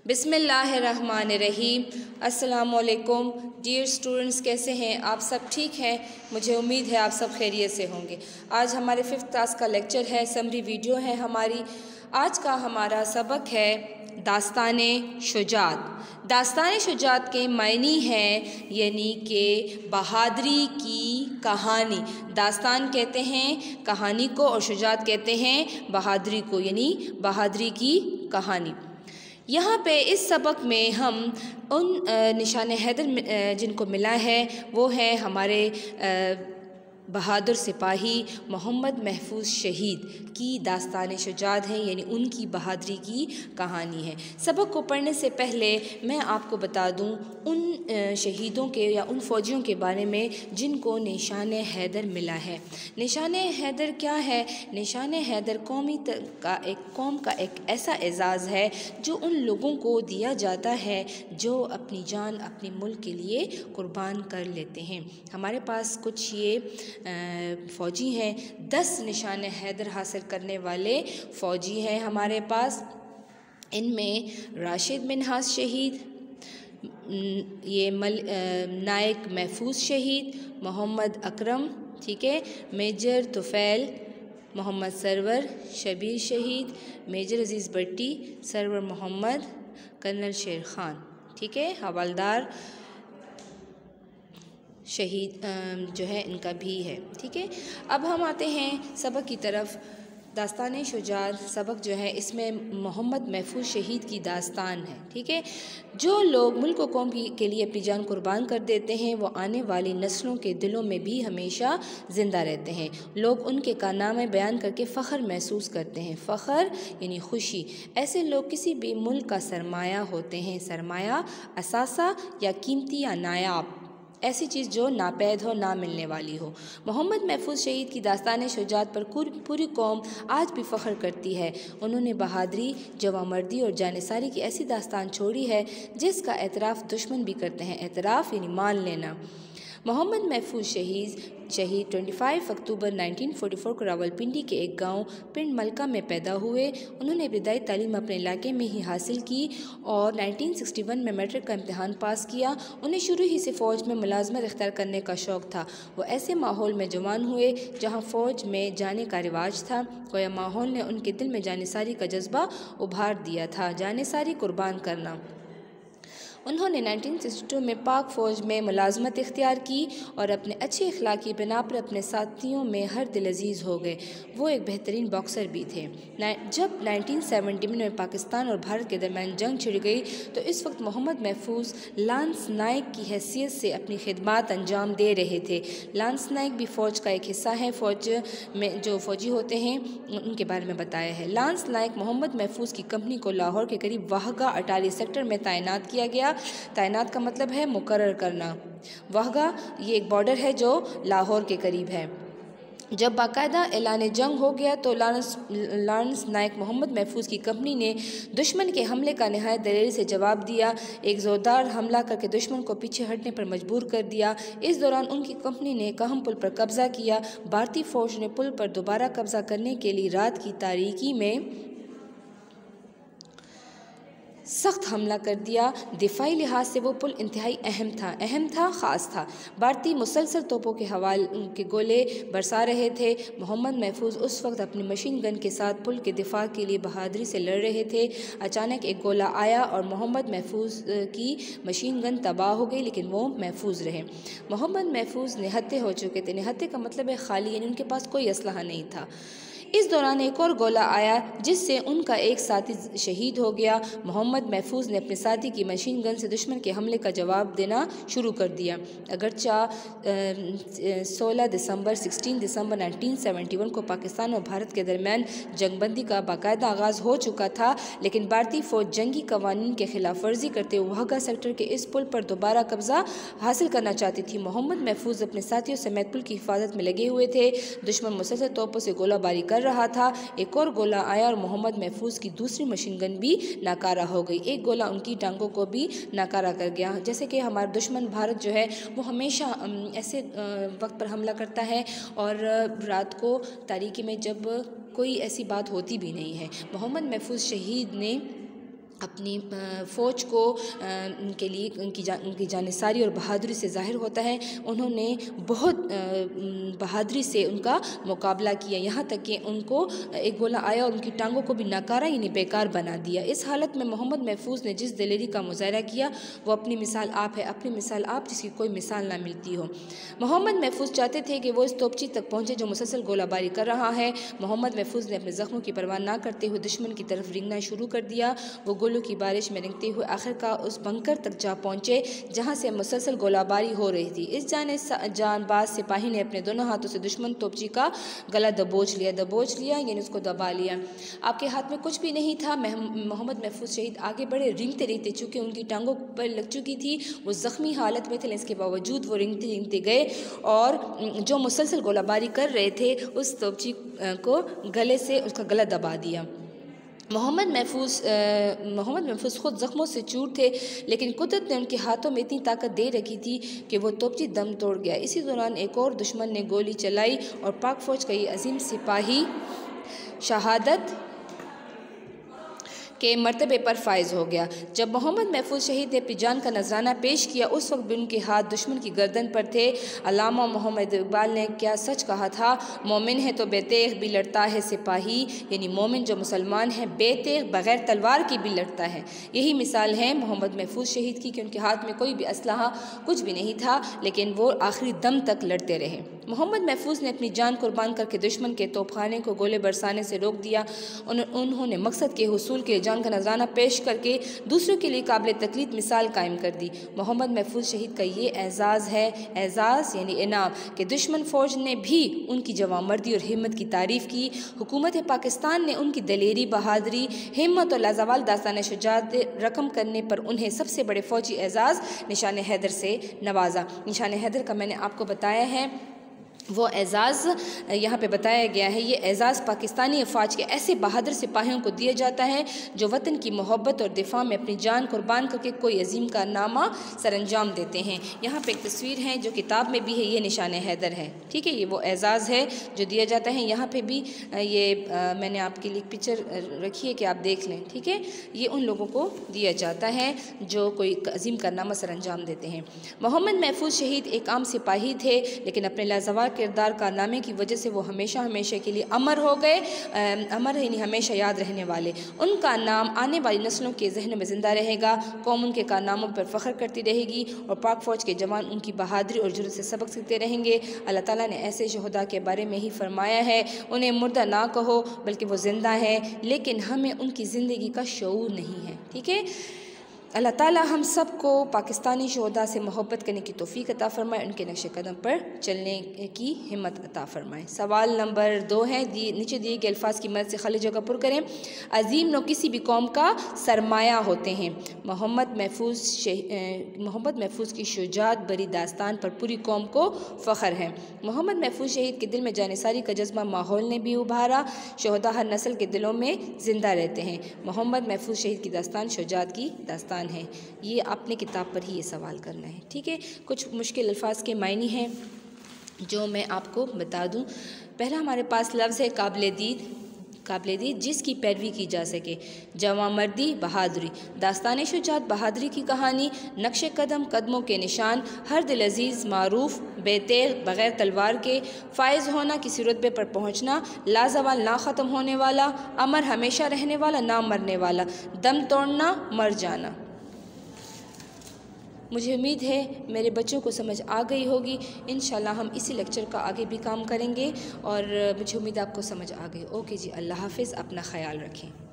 बिस्मिल्लाहिर्रहमानिर्रहीम। अस्सलामुअलैकुम dear students, कैसे हैं आप? सब ठीक हैं? मुझे उम्मीद है आप सब खैरियत से होंगे। आज हमारे 5th क्लास का लेक्चर है, समरी वीडियो है हमारी। आज का हमारा सबक है दास्ताने शुजात। दास्ताने शुजात के मायनी हैं यानी कि बहादुरी की कहानी। दास्तान कहते हैं कहानी को और शुजात कहते हैं बहादुरी को, यानी बहादुरी की कहानी। यहाँ पे इस सबक में हम उन निशान हैदर जिनको मिला है वो है हमारे बहादुर सिपाही मोहम्मद महफूज शहीद की दास्तान शुजात है, यानी उनकी बहादुरी की कहानी है। सबक को पढ़ने से पहले मैं आपको बता दूं उन शहीदों के या उन फ़ौजियों के बारे में जिनको निशान हैदर मिला है। निशान हैदर क्या है? निशान हैदर कौम का एक ऐसा एज़ाज़ है जो उन लोगों को दिया जाता है जो अपनी जान अपने मुल्क के लिए कुर्बान कर लेते हैं। हमारे पास कुछ ये फ़ौजी हैं, 10 निशान हैदर हासिल करने वाले फ़ौजी हैं हमारे पास। इनमें राशिद मिन्हाज शहीद, ये नायक महफूज शहीद, मोहम्मद अकरम, ठीक है, मेजर तुफ़ैल मोहम्मद सरवर, शबीर शहीद, मेजर अजीज़ भट्टी, सरवर मोहम्मद, कर्नल शेर खान, ठीक है, हवालदार शहीद जो है इनका भी है, ठीक है। अब हम आते हैं सबक की तरफ। दास्तान शुजात सबक जो है इसमें मोहम्मद महफूज शहीद की दास्तान है, ठीक है। जो लोग मुल्क व कौम के लिए अपनी जान कुर्बान कर देते हैं वो आने वाली नस्लों के दिलों में भी हमेशा ज़िंदा रहते हैं। लोग उनके कारनामे बयान करके फ़ख्र महसूस करते हैं। फ़ख्र यानी खुशी। ऐसे लोग किसी भी मुल्क का सरमाया होते हैं। सरमाया असासा या कीमती या नायाब, ऐसी चीज़ जो नापैद हो, ना मिलने वाली हो। मोहम्मद महफूज शहीद की दास्तान शुजात पर पूरी कौम आज भी फ़ख्र करती है। उन्होंने बहादुरी, जवामर्दी और जानिसारी की ऐसी दास्तान छोड़ी है जिसका एतराफ़ दुश्मन भी करते हैं। एतराफ़ यानी मान लेना। मोहम्मद महफूज शहीद 25 अक्टूबर 1944 को रावलपिंडी के एक गांव पिंड मलका में पैदा हुए। उन्होंने इब्तदाई तालीम अपने इलाके में ही हासिल की और 1961 में मैट्रिक का इम्तहान पास किया। उन्हें शुरू ही से फ़ौज में मुलाजमत इख्तियार करने का शौक़ था। वो ऐसे माहौल में जवान हुए जहाँ फ़ौज में जाने का रिवाज था। गोया माहौल ने उनके दिल में जानिसारी का जज्बा उभार दिया था, जानिसारी कुर्बान करना। उन्होंने 1962 में पाक फ़ौज में मुलाजमत इख्तियार की और अपने अच्छे अखलाक की बिना पर अपने साथियों में हर दिल अजीज़ हो गए। वो एक बेहतरीन बॉक्सर भी थे। जब 1970 में पाकिस्तान और भारत के दरमियान जंग छिड़ गई तो इस वक्त मोहम्मद महफूज लांस नायक की हैसियत से अपनी खिदमात अंजाम दे रहे थे। लांस नायक भी फ़ौज का एक हिस्सा है। फ़ौज में जो फ़ौजी होते हैं उनके बारे में बताया है। लांस नायक मोहम्मद महफूज की कंपनी को लाहौर के करीब वाहगा अटारी सेक्टर में तैनात किया गया। तैनात का मतलब है मुकर्रर करना। वाहगा ये एक बॉर्डर है जो लाहौर के करीब है। जब बाकायदा ऐलान जंग हो गया तो लांस नायक मोहम्मद महफूज की कंपनी ने दुश्मन के हमले का नहायत दलेरी से जवाब दिया। एक ज़ोरदार हमला करके दुश्मन को पीछे हटने पर मजबूर कर दिया। इस दौरान उनकी कंपनी ने कहम पुल पर कब्ज़ा किया। भारतीय फ़ौज ने पुल पर दोबारा कब्ज़ा करने के लिए रात की तारीकी में सख्त हमला कर दिया। दिफाई लिहाज से वो पुल इंतहाई अहम था, ख़ास था। भारतीय मुसलसल तोपों के गोले बरसा रहे थे। मोहम्मद महफूज उस वक्त अपनी मशीन गन के साथ पुल के दिफा के लिए बहादुरी से लड़ रहे थे। अचानक एक गोला आया और मोहम्मद महफूज की मशीन गन तबाह हो गई, लेकिन वो महफूज रहे। मोहम्मद महफूज निहत्थे हो चुके थे। निहत्थे का मतलब है खाली, यानी उनके पास कोई असलहा नहीं था। इस दौरान एक और गोला आया जिससे उनका एक साथी शहीद हो गया। मोहम्मद महफूज ने अपने साथी की मशीन गन से दुश्मन के हमले का जवाब देना शुरू कर दिया। अगरचा 16 दिसंबर 1971 को पाकिस्तान और भारत के दरमियान जंगबंदी का बाकायदा आगाज़ हो चुका था, लेकिन भारतीय फ़ौज जंगी कवानीन के खिलाफ वर्जी करते हुए वाहगा सेक्टर के इस पुल पर दोबारा कब्ज़ा हासिल करना चाहती थी। मोहम्मद महफूज अपने साथियों समेत पुल की हिफाजत में लगे हुए थे। दुश्मन मुसलसल तोपों से गोलाबारी कर रहा था। एक और गोला आया और मोहम्मद महफूज की दूसरी मशीन गन भी नाकारा हो गई। एक गोला उनकी टांगों को भी नाकारा कर गया। जैसे कि हमारा दुश्मन भारत जो है वो हमेशा ऐसे वक्त पर हमला करता है और रात को तारीकी में जब कोई ऐसी बात होती भी नहीं है। मोहम्मद महफूज शहीद ने अपनी फ़ौज को उनके लिए उनकी जानिसारी और बहादुरी से ज़ाहिर होता है। उन्होंने बहुत बहादुरी से उनका मुकाबला किया, यहाँ तक कि उनको एक गोला आया और उनकी टांगों को भी नाकारा यानी बेकार बना दिया। इस हालत में मोहम्मद महफूज ने जिस दिलेरी का मुजाहरा किया वो अपनी मिसाल आप है, अपनी मिसाल आप जिसकी कोई मिसाल ना मिलती हो। मोहम्मद महफूज चाहते थे कि वो इस तोपची तक पहुँचे जो मुसलसल गोलाबारी कर रहा है। मोहम्मद महफूज ने अपने ज़ख्मों की परवाह ना करते हुए दुश्मन की तरफ रेंगना शुरू कर दिया। वो गोलों की बारिश में रेंगते हुए आखिरकार उस बंकर तक जा पहुँचे जहाँ से मुसलसल गोलाबारी हो रही थी। इस जानबाज सिपाही ने अपने दोनों हाथों से दुश्मन तोपची का गला दबोच लिया यानी उसको दबा लिया। आपके हाथ में कुछ भी नहीं था। मोहम्मद महफूज शहीद आगे बढ़े रेंगते चूँकि उनकी टांगों पर लग चुकी थी, वो ज़ख्मी हालत में थे, इसके बावजूद वो रेंगते गए और जो मुसलसल गोलाबारी कर रहे थे उस तोपची को गले से उसका गला दबा दिया। मोहम्मद महफूज ख़ुद ज़ख्मों से चूर थे, लेकिन कुदरत ने उनके हाथों में इतनी ताकत दे रखी थी कि वो तोपची दम तोड़ गया। इसी दौरान एक और दुश्मन ने गोली चलाई और पाक फ़ौज का ये अजीम सिपाही शहादत के मर्तबे पर फायज हो गया। जब मोहम्मद महफूज शहीद ने अपनी जान का नजराना पेश किया उस वक्त भी उनके हाथ दुश्मन की गर्दन पर थे। अल्लामा मोहम्मद इकबाल ने क्या सच कहा था, मोमिन है तो बेतेग भी लड़ता है सिपाही, यानी मोमिन जो मुसलमान है बेतेग बग़ैर तलवार की भी लड़ता है। यही मिसाल है मोहम्मद महफूज शहीद की कि उनके हाथ में कोई भी असलहा कुछ भी नहीं था, लेकिन वो आखिरी दम तक लड़ते रहे। मोहम्मद महफूज ने अपनी जान कुर्बान करके दुश्मन के तोपखाने को गोले बरसाने से रोक दिया। उन्होंने मकसद के हुसूल के जान का नजराना पेश करके दूसरों के लिए काबिल तकलीद मिसाल कायम कर दी। मोहम्मद महफूज शहीद का ये एजाज़ है, एजाज़ यानी इनाम, कि दुश्मन फ़ौज ने भी उनकी जवामर्दी और हिम्मत की तारीफ़ की। हुकूमत पाकिस्तान ने उनकी दलेरी, बहादुरी, हिम्मत और लाजवाल दास्तान शुजाअत रकम करने पर उन्हें सबसे बड़े फ़ौजी एजाज़ निशान हैदर से नवाजा। निशान हैदर का मैंने आपको बताया है, वो एजाज़ यहाँ पे बताया गया है। ये एजाज़ पाकिस्तानी अफ़वाज के ऐसे बहादुर सिपाहियों को दिया जाता है जो वतन की मोहब्बत और दिफा में अपनी जान कुर्बान करके कोई अजीम कारनामा सरअंजाम देते हैं। यहाँ पे एक तस्वीर है जो किताब में भी है, ये निशान हैदर है, ठीक है, ये वो एजाज़ है जो दिया जाता है। यहाँ पे भी मैंने आपके लिए पिक्चर रखी है कि आप देख लें, ठीक है। ये उन लोगों को दिया जाता है जो कोई अजीम कारनामा सरअंजाम देते हैं। मोहम्मद महफूज शहीद एक आम सिपाही थे, लेकिन अपने लाजवाब किरदार कारनामे की वजह से वो हमेशा हमेशा के लिए अमर हो गए, अमर यानी हमेशा याद रहने वाले। उनका नाम आने वाली नस्लों के जहनों में ज़िंदा रहेगा। कौम उनके कारनामों पर फ़ख्र करती रहेगी और पाक फ़ौज के जवान उनकी बहादुरी और जुर्रत से सबक सीखते रहेंगे। अल्लाह ताला ने ऐसे शहदा के बारे में ही फरमाया है, उन्हें मुर्दा ना कहो बल्कि वो ज़िंदा है, लेकिन हमें उनकी ज़िंदगी का शऊर नहीं है, ठीक है। अल्लाह ताला हम सब को पाकिस्तानी शहदा से मोहब्बत करने की तौफीक अता फ़रमाए, उनके नक्श कदम पर चलने की हिम्मत अता फ़रमाए। सवाल नंबर 2 है, नीचे दिए गए अल्फाज की मदद से खाली जगह पुर करें। अजीम लोग किसी भी कौम का सरमाया होते हैं। मोहम्मद महफूज की शुजाअत बरी दास्तान पर पूरी कौम को फ़ख्र है। मोहम्मद महफूज शहीद के दिल में जानिसारी का जज्बा माहौल ने भी उभारा। शहदा हर नस्ल के दिलों में ज़िंदा रहते हैं। मोहम्मद महफूज शहीद की दास्तान शुजाअत की दास्तान है। ये अपने किताब पर ही ये सवाल करना है, ठीक है। कुछ मुश्किल अल्फाज के मायने हैं जो मैं आपको बता दूं। पहला हमारे पास लफ्ज़ है काबिल-ए-दीद जिसकी पैरवी की जा सके। जवामर्दी बहादुरी, दास्तान शुजाअत बहादुरी की कहानी, नक्श कदम कदमों के निशान, हर दिल अजीज़ मारूफ, बेतेग बग़ैर तलवार के, फ़ायज़ होना किसी रुतबे पर पहुँचना, लाजवाल ना ख़त्म होने वाला, अमर हमेशा रहने वाला ना मरने वाला, दम तोड़ना मर जाना। मुझे उम्मीद है मेरे बच्चों को समझ आ गई होगी। इंशाल्लाह हम इसी लेक्चर का आगे भी काम करेंगे और मुझे उम्मीद आपको समझ आ गई। ओके जी, अल्लाह हाफ़िज़, अपना ख़याल रखें।